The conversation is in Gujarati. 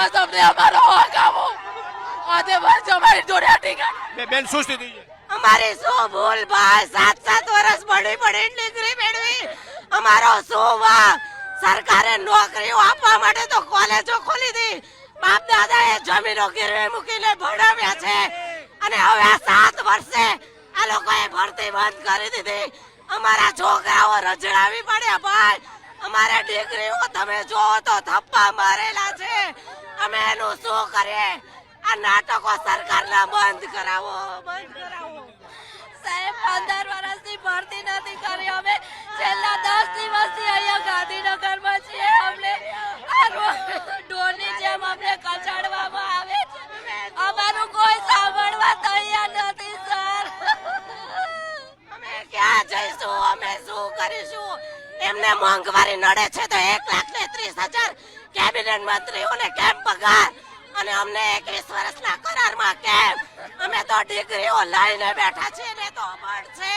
બસ અમને અમારો હક આપો. આજે બસ અમારી જોડે ટિકિટ. બેન શું સ્થિતિ છે? અમારી શું ભૂલ ભાઈ? 7 વર્ષ ભણી ડિગ્રી મેળવી, અમારો શું વાંક? સરકારે નોકરીઓ આપવા માટે તો કોલેજો ખોલી દી. બાપ દાદાએ જમીનો ગીરવે મૂકીને ભણાવ્યા છે અને હવે 7 વર્ષે આ લોકોએ ભરતી બંધ કરી દીધી. અમારા છોકરાઓ રજડાવી પડ્યા ભાઈ. અમારે દીકરીઓ તમે જોવો તો થપ્પા મારેલા છે. અમે એનું શું કરીએ? આ નાટકો સરકારના બંધ કરાવો, બંધ કરાવો. સાહેબ 15 વર્ષથી ભરતી નથી કરી. અમે છેલ્લા 10 દિવસથી અહીંયા ગાંધીનગરમાં છીએ. અમને ઢોરની જેમ અમને કચાડવામાં આવે છે. અમારું કોઈ સાંભળવા તૈયાર નથી સર. અમે ક્યાં જઈશું? અમે શું કરીશું? એમને મોંઘવારી નડે છે તો 1,30,000 કેબિનેટ મંત્રીઓને કેમ પગાર અને અમને 21 વર્ષના કરારમાં કેમ? અમે તો ડિગ્રીઓ લઈને બેઠા છીએ ને તો મળશે.